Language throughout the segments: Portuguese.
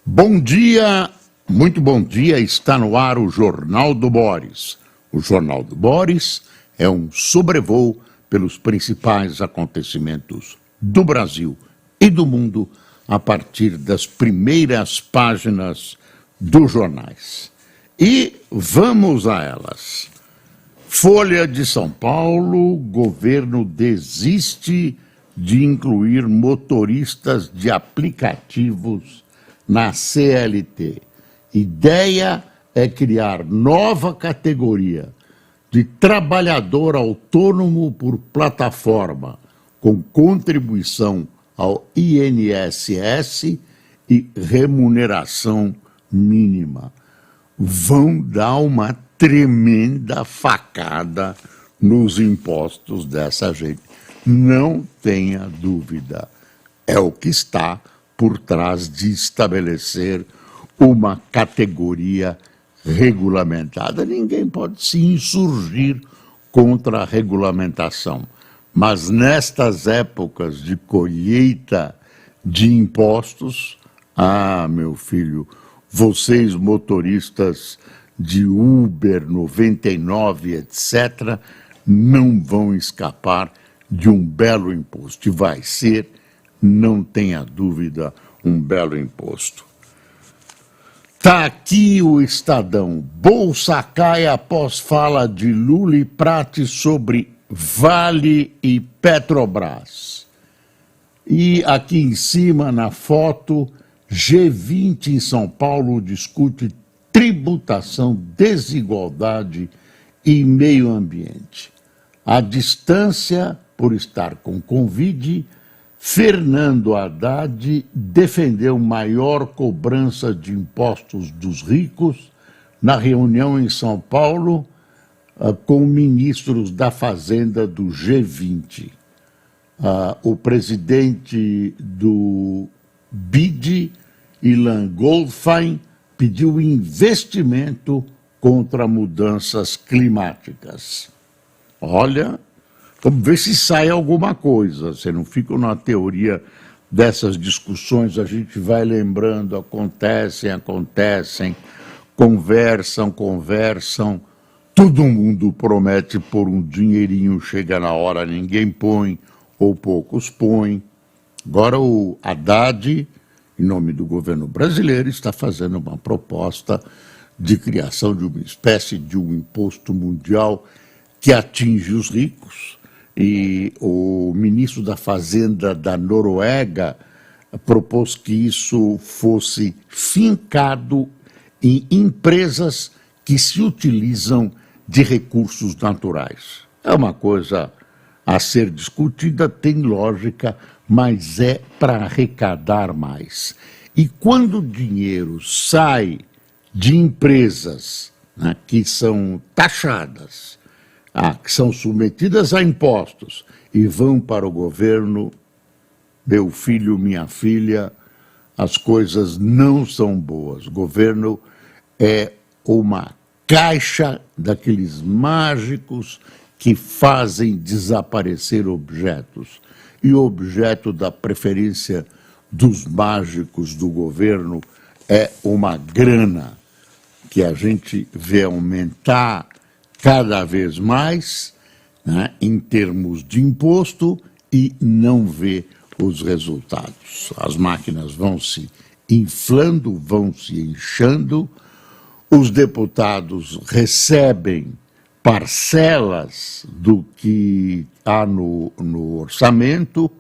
Bom dia, muito bom dia, está no ar o Jornal do Boris. O Jornal do Boris é um sobrevoo pelos principais acontecimentos do Brasil e do mundo a partir das primeiras páginas dos jornais. E vamos a elas. Folha de São Paulo, governo desiste de incluir motoristas de aplicativos na CLT. Ideia é criar nova categoria de trabalhador autônomo por plataforma, com contribuição ao INSS e remuneração mínima. Vão dar uma tremenda facada nos impostos dessa gente. Não tenha dúvida. É o que está por trás de estabelecer uma categoria regulamentada. Ninguém pode se insurgir contra a regulamentação. Mas nestas épocas de colheita de impostos, meu filho, vocês motoristas de Uber, 99, etc., não vão escapar de um belo imposto. E vai ser, não tenha dúvida, um belo imposto. Está aqui o Estadão. Bolsa cai após fala de Lula e Prates sobre Vale e Petrobras. E aqui em cima, na foto, G20 em São Paulo discute tributação, desigualdade e meio ambiente. À distância, por estar com Covid, Fernando Haddad defendeu maior cobrança de impostos dos ricos na reunião em São Paulo com ministros da Fazenda do G20. O presidente do BID, Ilan Goldfein, pediu investimento contra mudanças climáticas. Olha, vamos ver se sai alguma coisa. Você não fica na teoria dessas discussões, a gente vai lembrando, acontecem, conversam, todo mundo promete pôr um dinheirinho, chega na hora, ninguém põe, ou poucos põem. Agora o Haddad, em nome do governo brasileiro, está fazendo uma proposta de criação de uma espécie de um imposto mundial que atinge os ricos. E o ministro da Fazenda da Noruega propôs que isso fosse fincado em empresas que se utilizam de recursos naturais. É uma coisa a ser discutida, tem lógica, mas é para arrecadar mais. E quando o dinheiro sai de empresas, né, que são taxadas, que são submetidas a impostos e vão para o governo, meu filho, minha filha, as coisas não são boas. O governo é uma caixa daqueles mágicos que fazem desaparecer objetos. E o objeto da preferência dos mágicos do governo é uma grana que a gente vê aumentar cada vez mais, né, em termos de imposto, e não vê os resultados. As máquinas vão se inflando, vão se inchando, os deputados recebem parcelas do que há no orçamento,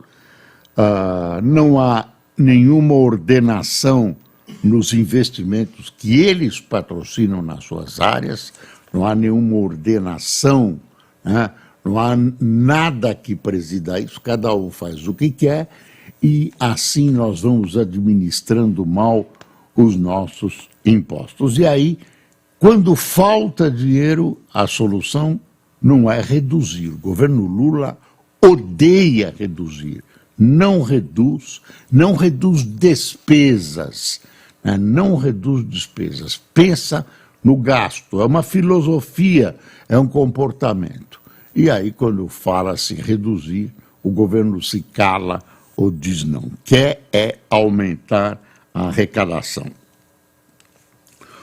não há nenhuma ordenação nos investimentos que eles patrocinam nas suas áreas, não há nenhuma ordenação, né? Não há nada que presida isso, cada um faz o que quer e assim nós vamos administrando mal os nossos impostos. E aí, quando falta dinheiro, a solução não é reduzir. O governo Lula odeia reduzir, não reduz despesas, né? Não reduz despesas, pensa no gasto, é uma filosofia, é um comportamento. E aí, quando fala-se reduzir, o governo se cala ou diz não. Quer é aumentar a arrecadação.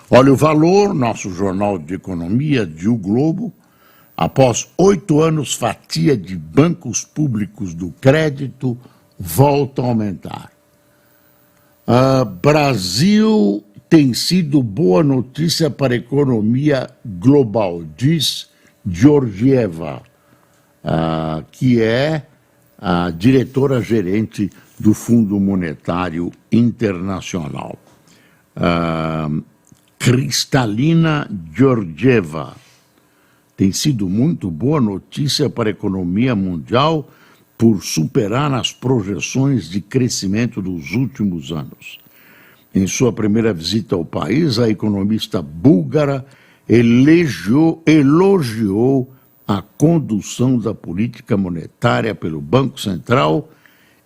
Olha o valor, nosso Jornal de Economia, de O Globo, após 8 anos, fatia de bancos públicos do crédito volta a aumentar. Brasil tem sido boa notícia para a economia global, diz Georgieva, que é a diretora-gerente do Fundo Monetário Internacional. Kristalina Georgieva. Tem sido muito boa notícia para a economia mundial por superar as projeções de crescimento dos últimos anos. Em sua primeira visita ao país, a economista búlgara elogiou a condução da política monetária pelo Banco Central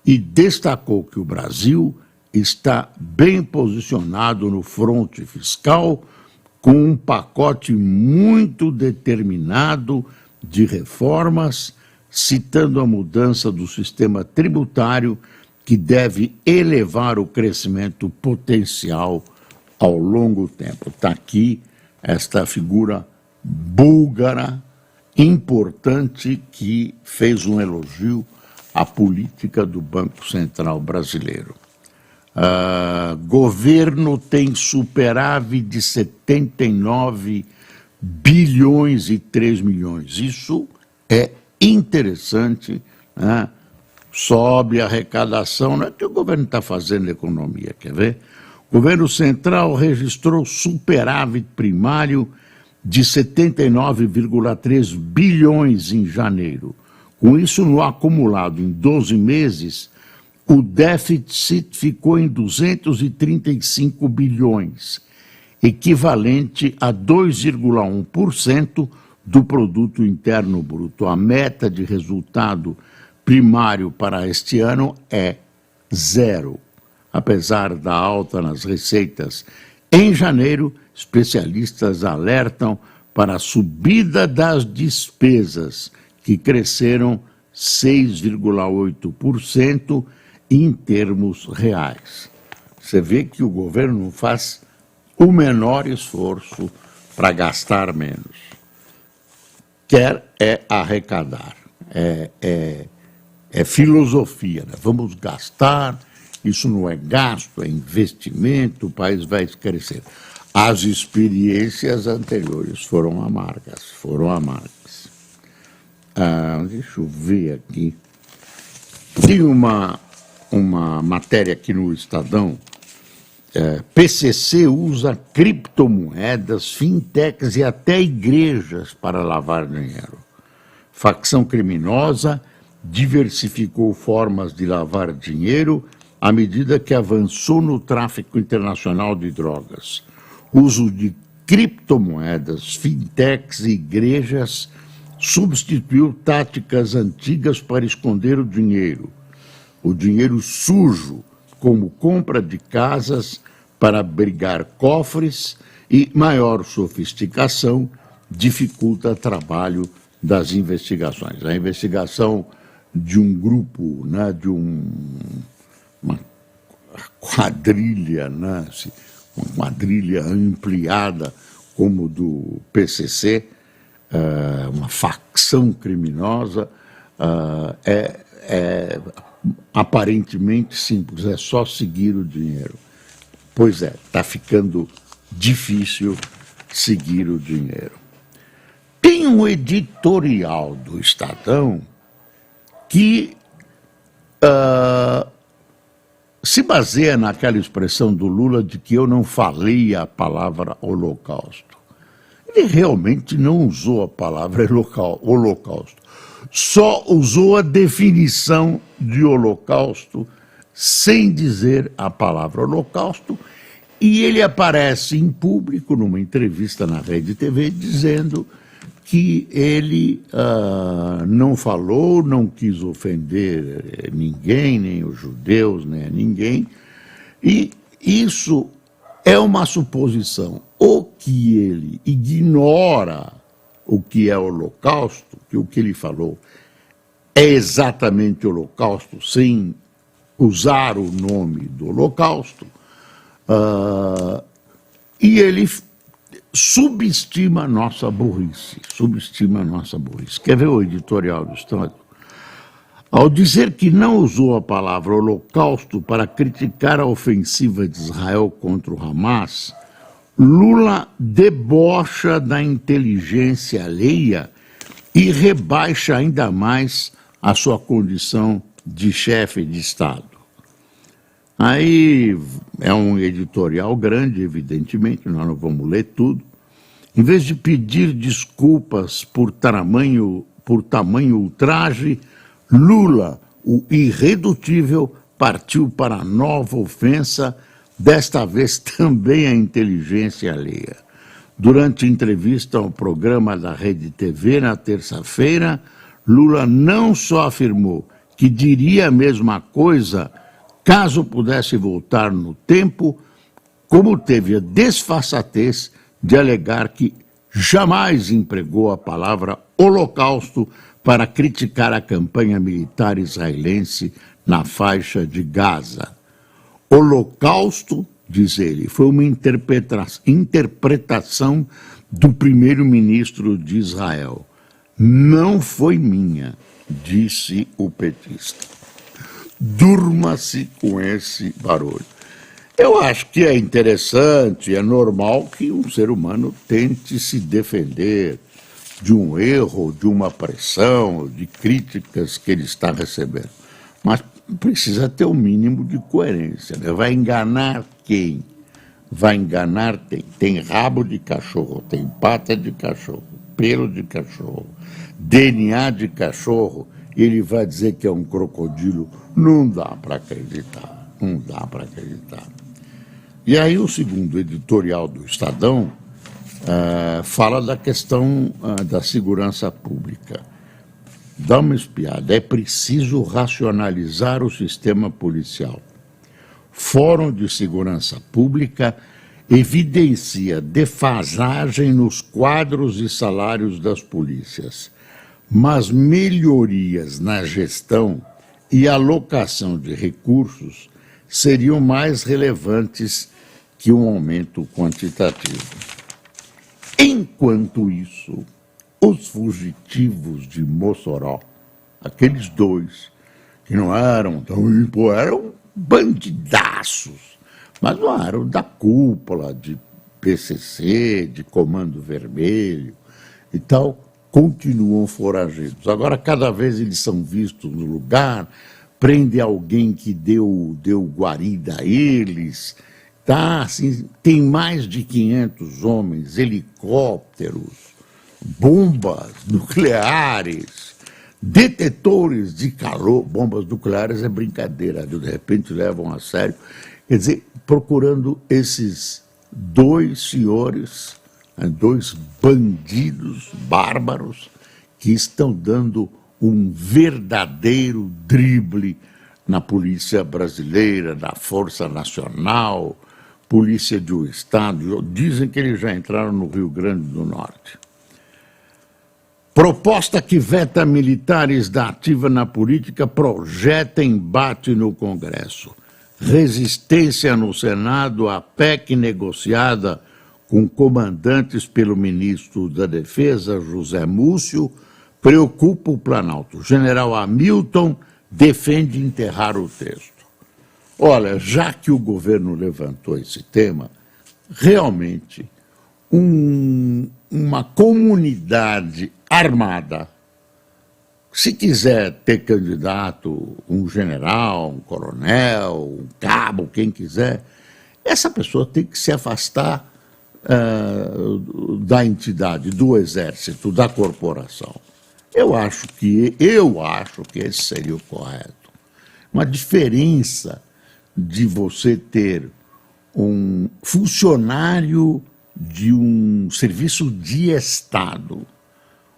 e destacou que o Brasil está bem posicionado no fronte fiscal, com um pacote muito determinado de reformas, citando a mudança do sistema tributário que deve elevar o crescimento potencial ao longo tempo. Está aqui esta figura búlgara importante que fez um elogio à política do Banco Central brasileiro. Governo tem superávit de 79 bilhões e 3 milhões. Isso é interessante, né? Sobe a arrecadação, não é que o governo está fazendo economia, quer ver? O governo central registrou superávit primário de 79,3 bilhões em janeiro. Com isso, no acumulado em 12 meses, o déficit ficou em 235 bilhões, equivalente a 2,1% do produto interno bruto. A meta de resultado primário para este ano é 0. Apesar da alta nas receitas em janeiro, especialistas alertam para a subida das despesas, que cresceram 6,8% em termos reais. Você vê que o governo não faz o menor esforço para gastar menos. Quer arrecadar. É filosofia, né? Vamos gastar, isso não é gasto, é investimento, o país vai crescer. As experiências anteriores foram amargas. Deixa eu ver aqui. Tem uma matéria aqui no Estadão. PCC usa criptomoedas, fintechs e até igrejas para lavar dinheiro. Facção criminosa diversificou formas de lavar dinheiro à medida que avançou no tráfico internacional de drogas. Uso de criptomoedas, fintechs e igrejas substituiu táticas antigas para esconder o dinheiro sujo, como compra de casas para abrigar cofres, e maior sofisticação dificulta o trabalho das investigações. A investigação de um grupo, né, de uma quadrilha, né, uma quadrilha ampliada como do PCC, uma facção criminosa, é aparentemente simples, é só seguir o dinheiro. Pois é, está ficando difícil seguir o dinheiro. Tem um editorial do Estadão que se baseia naquela expressão do Lula de que eu não falei a palavra holocausto. Ele realmente não usou a palavra holocausto, só usou a definição de holocausto sem dizer a palavra holocausto, e ele aparece em público numa entrevista na Rede TV dizendo que ele não falou, não quis ofender ninguém, nem os judeus, nem a ninguém, e isso é uma suposição. Ou que ele ignora o que é holocausto, que o que ele falou é exatamente holocausto, sem usar o nome do holocausto, E ele subestima a nossa burrice, Quer ver o editorial do Estado? Ao dizer que não usou a palavra holocausto para criticar a ofensiva de Israel contra o Hamas, Lula debocha da inteligência alheia e rebaixa ainda mais a sua condição de chefe de Estado. Aí é um editorial grande, evidentemente, nós não vamos ler tudo. Em vez de pedir desculpas por tamanho ultraje, Lula, o irredutível, partiu para a nova ofensa, desta vez também a inteligência alheia. Durante entrevista ao programa da Rede TV na terça-feira, Lula não só afirmou que diria a mesma coisa caso pudesse voltar no tempo, como teve a desfaçatez de alegar que jamais empregou a palavra holocausto para criticar a campanha militar israelense na faixa de Gaza. Holocausto, diz ele, foi uma interpretação do primeiro-ministro de Israel. Não foi minha, disse o petista. Durma-se com esse barulho. Eu acho que é interessante, é normal que um ser humano tente se defender de um erro, de uma pressão, de críticas que ele está recebendo. Mas precisa ter um mínimo de coerência, né? Vai enganar quem? Vai enganar tem rabo de cachorro, tem pata de cachorro, pelo de cachorro, DNA de cachorro, e ele vai dizer que é um crocodilo. Não dá para acreditar, não dá para acreditar. E aí o segundo editorial do Estadão fala da questão da segurança pública. Dá uma espiada, é preciso racionalizar o sistema policial. Fórum de Segurança Pública evidencia defasagem nos quadros e salários das polícias, mas melhorias na gestão e alocação de recursos seriam mais relevantes que um aumento quantitativo. Enquanto isso, os fugitivos de Mossoró, aqueles dois, que não eram tão limpos, eram bandidaços, mas não eram da cúpula de PCC, de Comando Vermelho e tal, continuam foragidos. Agora, cada vez eles são vistos no lugar, prende alguém que deu guarida a eles, tá, assim, tem mais de 500 homens, helicópteros, bombas nucleares, detetores de calor. Bombas nucleares é brincadeira, de repente levam a sério. Quer dizer, procurando esses dois senhores, dois bandidos bárbaros que estão dando um verdadeiro drible na polícia brasileira, na Força Nacional, polícia de um estado. Dizem que eles já entraram no Rio Grande do Norte. Proposta que veta militares da ativa na política projeta embate no Congresso. Resistência no Senado à PEC negociada com comandantes pelo ministro da Defesa, José Múcio, preocupa o Planalto. General Hamilton defende enterrar o texto. Olha, já que o governo levantou esse tema, realmente uma comunidade armada, se quiser ter candidato, um general, um coronel, um cabo, quem quiser, essa pessoa tem que se afastar da entidade, do exército, da corporação. Eu acho que esse seria o correto. Uma diferença de você ter um funcionário de um serviço de Estado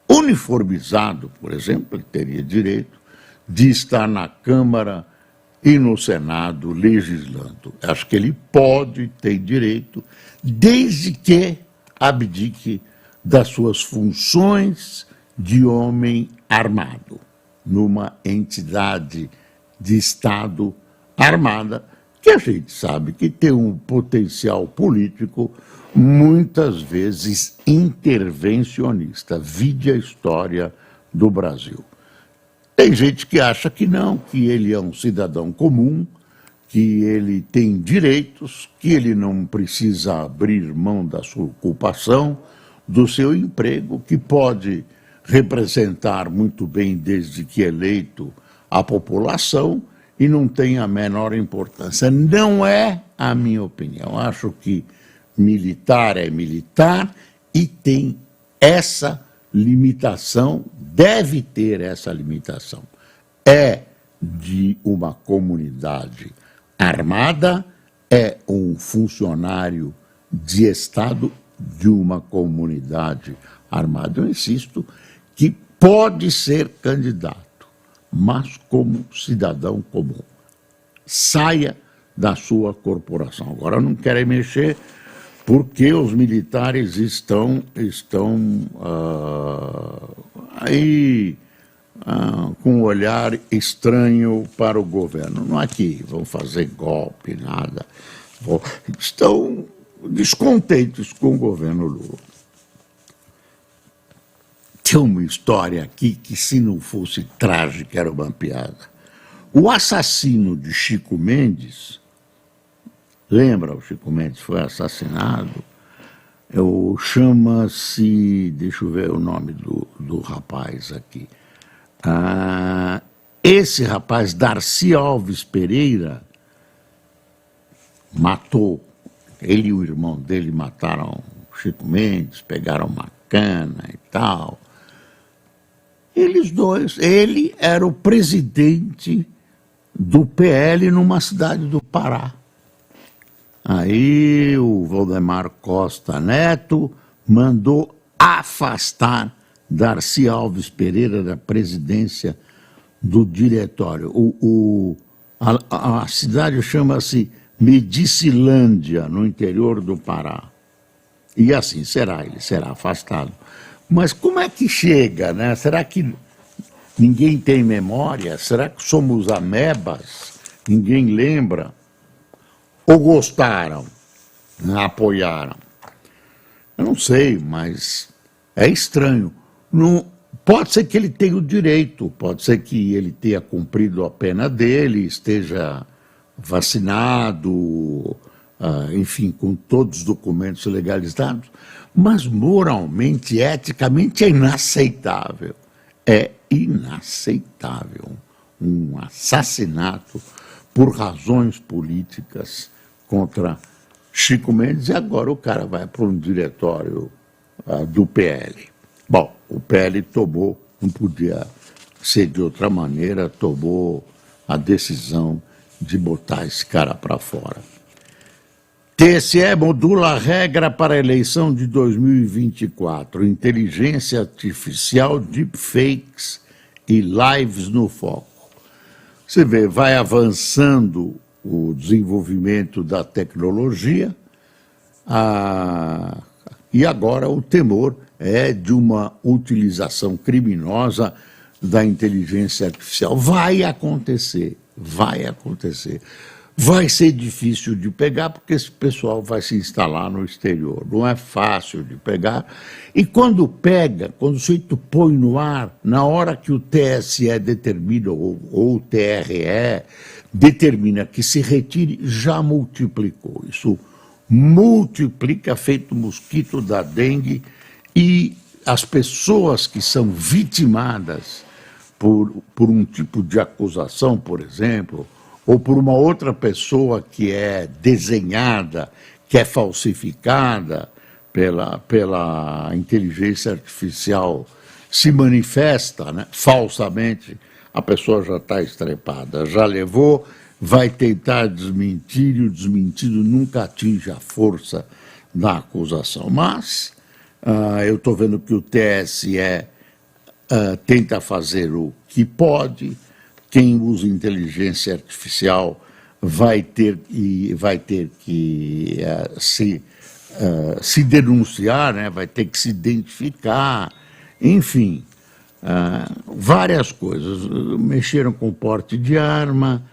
uniformizado, por exemplo, ele teria direito de estar na Câmara e no Senado legislando. Acho que ele pode ter direito, desde que abdique das suas funções de homem armado, numa entidade de Estado armada que a gente sabe que tem um potencial político muitas vezes intervencionista. Vide a história do Brasil. Tem gente que acha que não, que ele é um cidadão comum, que ele tem direitos, que ele não precisa abrir mão da sua ocupação, do seu emprego, que pode representar muito bem, desde que eleito, a população e não tem a menor importância. Não é a minha opinião. Acho que militar é militar e tem essa limitação, deve ter essa limitação. É de uma comunidade armada, é um funcionário de Estado de uma comunidade armada. Eu insisto que pode ser candidato, mas como cidadão comum. Saia da sua corporação. Agora não querem mexer porque os militares estão aí com um olhar estranho para o governo. Não é que vão fazer golpe, nada. Estão descontentes com o governo Lula. Tem uma história aqui que, se não fosse trágica, era uma piada. O assassino de Chico Mendes, lembra, o Chico Mendes foi assassinado, chama-se, deixa eu ver o nome do rapaz aqui, esse rapaz, Darcy Alves Pereira, matou, ele e o irmão dele mataram Chico Mendes, pegaram uma cana e tal. Eles dois, ele era o presidente do PL numa cidade do Pará. Aí o Valdemar Costa Neto mandou afastar Darcy Alves Pereira da presidência do diretório. A cidade chama-se Medicilândia, no interior do Pará. E assim será, ele será afastado. Mas como é que chega, né? Será que ninguém tem memória? Será que somos amebas? Ninguém lembra? Ou gostaram, né? Apoiaram? Eu não sei, mas é estranho. Não, pode ser que ele tenha o direito, pode ser que ele tenha cumprido a pena dele, esteja vacinado, enfim, com todos os documentos legalizados, mas moralmente, eticamente é inaceitável. É inaceitável um assassinato por razões políticas contra Chico Mendes, e agora o cara vai para um diretório do PL. Bom, o PL tomou, não podia ser de outra maneira, tomou a decisão de botar esse cara para fora. TSE modula a regra para a eleição de 2024. Inteligência artificial, deepfakes e lives no foco. Você vê, vai avançando o desenvolvimento da tecnologia, e agora o temor é de uma utilização criminosa da inteligência artificial. Vai acontecer, vai acontecer. Vai ser difícil de pegar, porque esse pessoal vai se instalar no exterior. Não é fácil de pegar. E quando pega, quando o sujeito põe no ar, na hora que o TSE determina, ou o TRE determina que se retire, já multiplicou. Isso multiplica, feito mosquito da dengue, e as pessoas que são vitimadas por um tipo de acusação, por exemplo, ou por uma outra pessoa que é desenhada, que é falsificada pela inteligência artificial, se manifesta, né, falsamente, a pessoa já está estrepada, já levou, vai tentar desmentir, e o desmentido nunca atinge a força da acusação. Mas eu estou vendo que o TSE tenta fazer o que pode. Quem usa inteligência artificial vai ter que se denunciar, né? Vai ter que se identificar, enfim, várias coisas. Mexeram com porte de arma,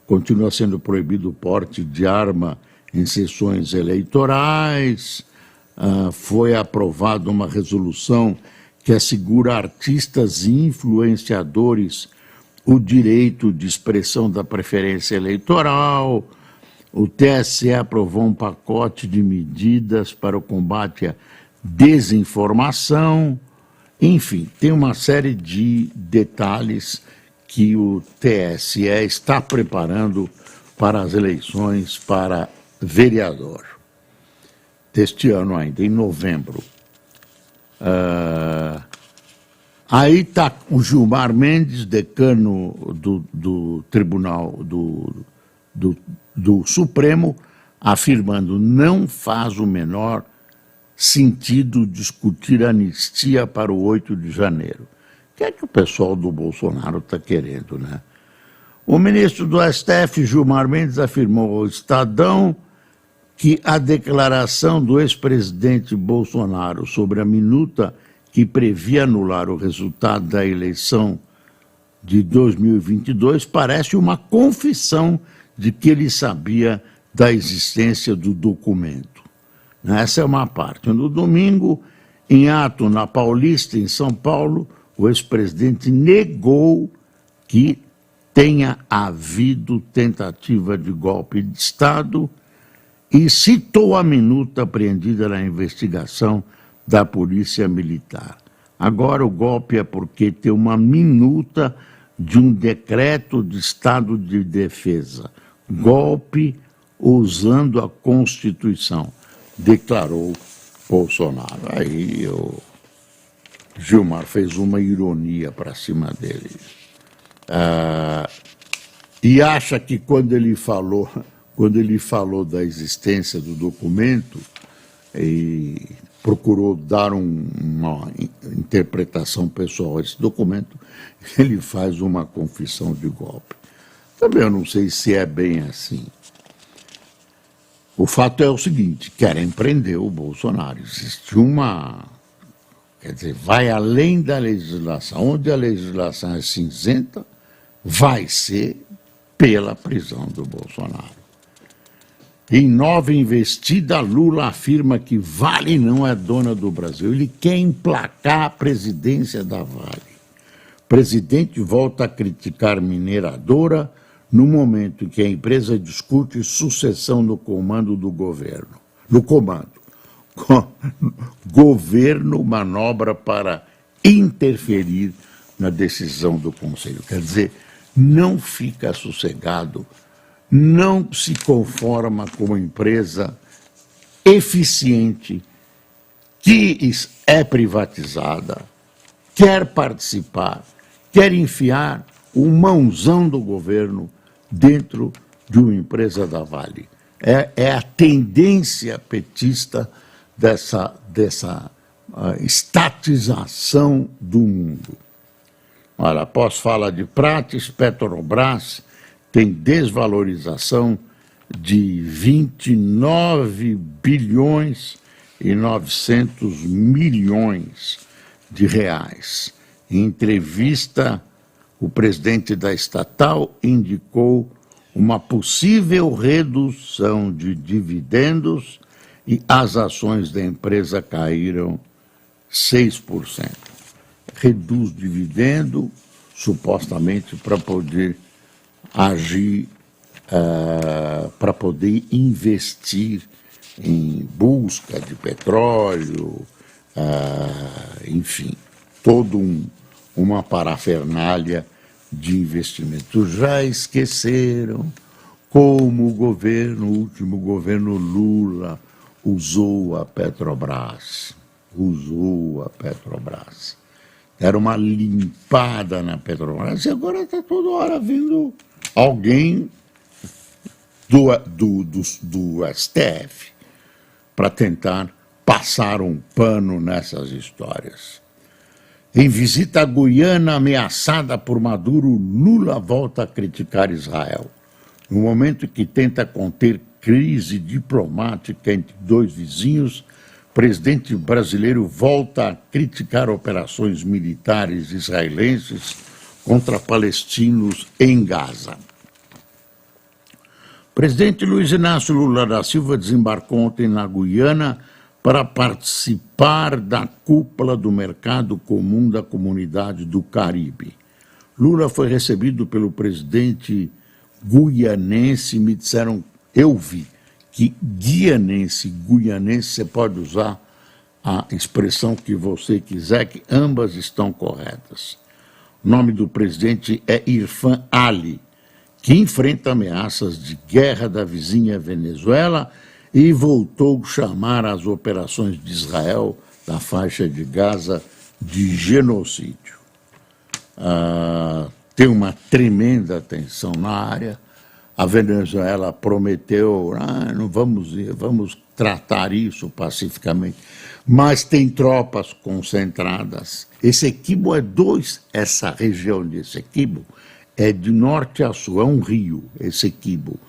continua sendo proibido o porte de arma em sessões eleitorais. Foi aprovada uma resolução que assegura a artistas e influenciadores o direito de expressão da preferência eleitoral. O TSE aprovou um pacote de medidas para o combate à desinformação. Enfim, tem uma série de detalhes que o TSE está preparando para as eleições para vereador deste ano ainda, em novembro. Aí está o Gilmar Mendes, decano do Tribunal do Supremo, afirmando: não faz o menor sentido discutir anistia para o 8 de janeiro. O que é que o pessoal do Bolsonaro está querendo, né? O ministro do STF, Gilmar Mendes, afirmou ao Estadão que a declaração do ex-presidente Bolsonaro sobre a minuta que previa anular o resultado da eleição de 2022 parece uma confissão de que ele sabia da existência do documento. Essa é uma parte. No domingo, em ato na Paulista, em São Paulo, o ex-presidente negou que tenha havido tentativa de golpe de Estado e citou a minuta apreendida na investigação da Polícia Militar. Agora o golpe é porque tem uma minuta de um decreto de estado de defesa. Golpe usando a Constituição, declarou Bolsonaro. Aí o Gilmar fez uma ironia para cima dele. E acha que quando ele falou da existência do documento e procurou dar uma interpretação pessoal a esse documento, ele faz uma confissão de golpe. Também eu não sei se é bem assim. O fato é o seguinte: querem prender o Bolsonaro. Existe quer dizer, vai além da legislação. Onde a legislação é cinzenta, vai ser pela prisão do Bolsonaro. Em nova investida, Lula afirma que Vale não é dona do Brasil. Ele quer emplacar a presidência da Vale. O presidente volta a criticar mineradora no momento em que a empresa discute sucessão no comando do governo. No comando. Governo manobra para interferir na decisão do Conselho. Quer dizer, não fica sossegado, não se conforma com uma empresa eficiente que é privatizada, quer participar, quer enfiar o mãozão do governo dentro de uma empresa da Vale. É a tendência petista dessa estatização do mundo. Olha, após fala de Prates, Petrobras tem desvalorização de 29 bilhões e 900 milhões de reais. Em entrevista, o presidente da estatal indicou uma possível redução de dividendos e as ações da empresa caíram 6%. Reduz dividendo, supostamente para poder agir, para poder investir em busca de petróleo, enfim, todo uma parafernália de investimento. Já esqueceram como o último governo Lula usou a Petrobras. Era uma limpada na Petrobras e agora está toda hora vindo alguém do STF para tentar passar um pano nessas histórias. Em visita à Guiana ameaçada por Maduro, Lula volta a criticar Israel. No momento que tenta conter crise diplomática entre dois vizinhos, o presidente brasileiro volta a criticar operações militares israelenses contra palestinos em Gaza. presidente Luiz Inácio Lula da Silva desembarcou ontem na Guiana para participar da cúpula do Mercado Comum da Comunidade do Caribe. Lula foi recebido pelo presidente guianense, me disseram, eu vi, que guianense, você pode usar a expressão que você quiser, que ambas estão corretas. O nome do presidente é Irfan Ali, que enfrenta ameaças de guerra da vizinha Venezuela e voltou a chamar as operações de Israel da faixa de Gaza de genocídio. Tem uma tremenda tensão na área. A Venezuela prometeu, não vamos tratar isso pacificamente, mas tem tropas concentradas. Essequibo essa região de Essequibo é de norte a sul, é um rio, Essequibo.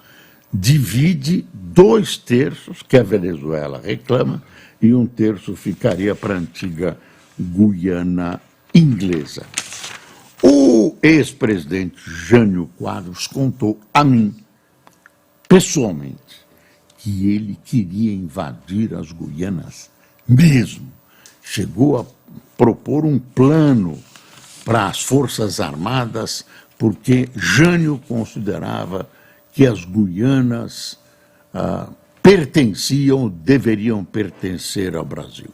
Divide 2/3, que a Venezuela reclama, e 1/3 ficaria para a antiga Guiana inglesa. O ex-presidente Jânio Quadros contou a mim, pessoalmente, que ele queria invadir as Guianas mesmo. Chegou a propor um plano para as Forças Armadas, porque Jânio considerava que as Guianas deveriam pertencer ao Brasil.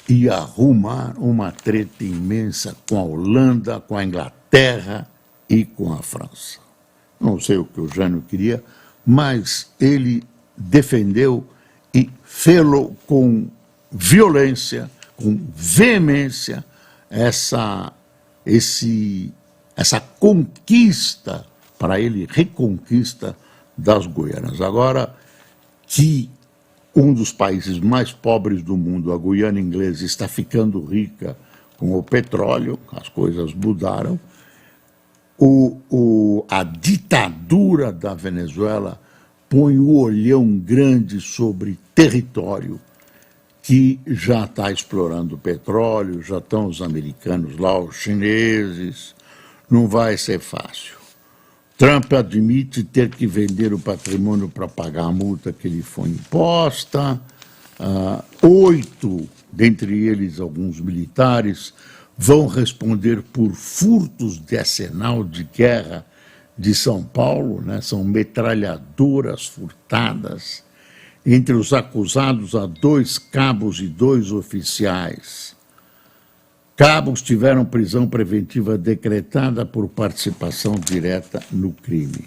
E arrumar uma treta imensa com a Holanda, com a Inglaterra e com a França. Não sei o que o Jânio queria, mas ele defendeu e fê-lo com violência, com veemência, essa conquista, para ele, reconquista das Guianas. Agora que um dos países mais pobres do mundo, a Guiana Inglesa, está ficando rica com o petróleo, as coisas mudaram, a ditadura da Venezuela põe o olhão grande sobre território que já está explorando petróleo, já estão os americanos lá, os chineses, não vai ser fácil. Trump admite ter que vender o patrimônio para pagar a multa que lhe foi imposta. 8, dentre eles alguns militares, vão responder por furtos de arsenal de guerra de São Paulo, né? São metralhadoras furtadas. Entre os acusados há 2 cabos e 2 oficiais. Cabos tiveram prisão preventiva decretada por participação direta no crime.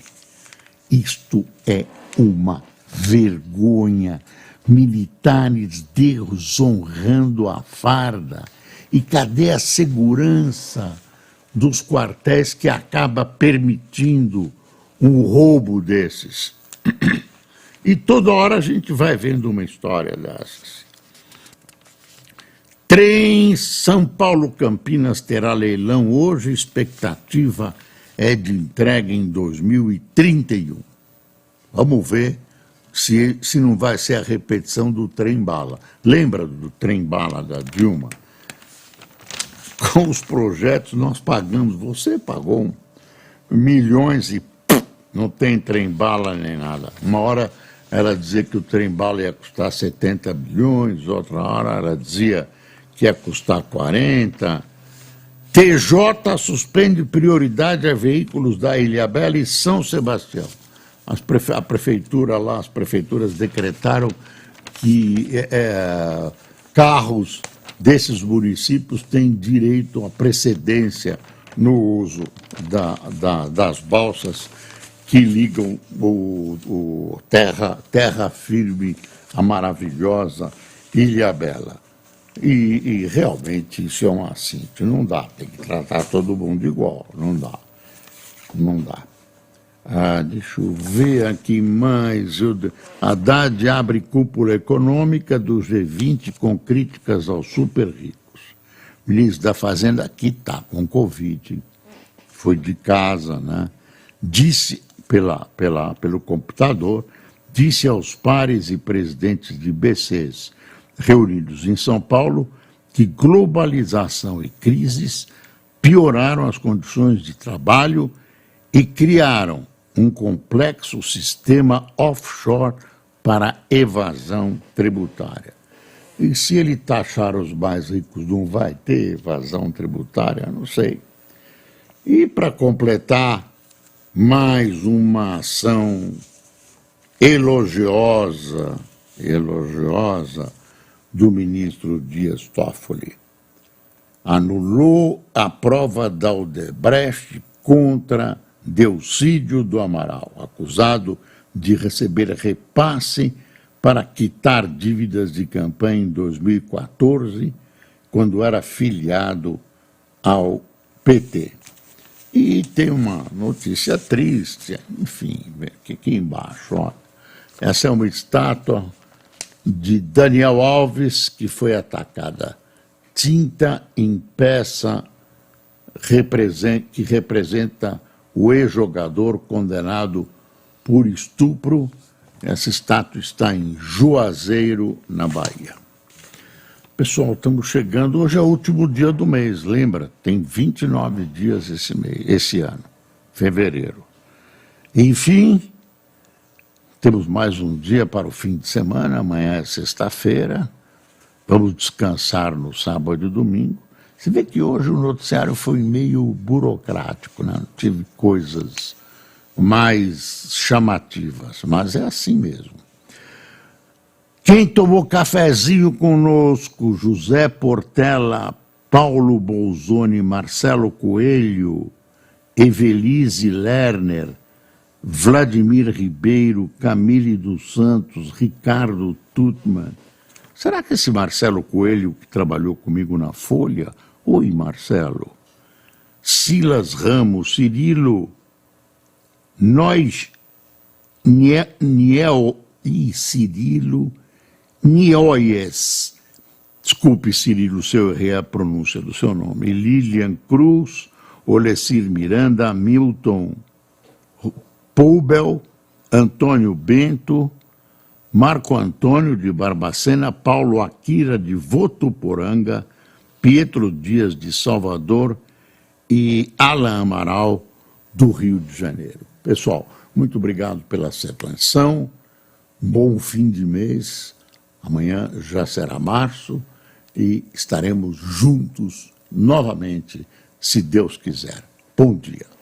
Isto é uma vergonha. Militares desonrando a farda. E cadê a segurança dos quartéis que acaba permitindo um roubo desses? E toda hora a gente vai vendo uma história dessas. Trem São Paulo-Campinas terá leilão hoje, expectativa é de entrega em 2031. Vamos ver se não vai ser a repetição do trem-bala. Lembra do trem-bala da Dilma? Com os projetos nós pagamos, você pagou milhões e não tem trem-bala nem nada. Uma hora ela dizia que o trem-bala ia custar 70 bilhões, outra hora ela dizia que ia custar 40. TJ suspende prioridade a veículos da Ilhabela e São Sebastião. A prefeitura lá, as prefeituras decretaram que carros desses municípios têm direito à precedência no uso das balsas que ligam o terra firme, a maravilhosa Ilhabela. E realmente isso é um assunto, não dá, tem que tratar todo mundo igual, não dá. Deixa eu ver aqui mais. Haddad abre cúpula econômica do G20 com críticas aos super ricos. O ministro da Fazenda aqui está com Covid, foi de casa, né? Disse pelo computador, disse aos pares e presidentes de BCs reunidos em São Paulo que globalização e crises pioraram as condições de trabalho e criaram um complexo sistema offshore para evasão tributária. E se ele taxar os mais ricos, não vai ter evasão tributária? Não sei. E para completar, mais uma ação elogiosa do ministro Dias Toffoli. Anulou a prova da Odebrecht contra Delcídio do Amaral, acusado de receber repasse para quitar dívidas de campanha em 2014, quando era filiado ao PT. E tem uma notícia triste, enfim, aqui embaixo, ó. Essa é uma estátua de Daniel Alves, que foi atacada. Tinta em peça que representa o ex-jogador condenado por estupro. Essa estátua está em Juazeiro, na Bahia. Pessoal, estamos chegando, hoje é o último dia do mês, lembra? Tem 29 dias esse ano, fevereiro. Enfim, temos mais um dia para o fim de semana, amanhã é sexta-feira, vamos descansar no sábado e domingo. Você vê que hoje o noticiário foi meio burocrático, né? Não tive coisas mais chamativas, mas é assim mesmo. Quem tomou cafezinho conosco, José Portela, Paulo Bolzoni, Marcelo Coelho, Evelise Lerner, Vladimir Ribeiro, Camille dos Santos, Ricardo Tutman. Será que esse Marcelo Coelho que trabalhou comigo na Folha? Oi, Marcelo. Silas Ramos, Cirilo, Cirilo Nioies. Desculpe, Cirilo, se eu errei a pronúncia do seu nome. Lilian Cruz, Olecir Miranda, Milton Poubel, Antônio Bento, Marco Antônio de Barbacena, Paulo Akira de Votuporanga, Pietro Dias de Salvador e Alan Amaral do Rio de Janeiro. Pessoal, muito obrigado pela sua atenção, bom fim de mês, amanhã já será março e estaremos juntos novamente, se Deus quiser. Bom dia.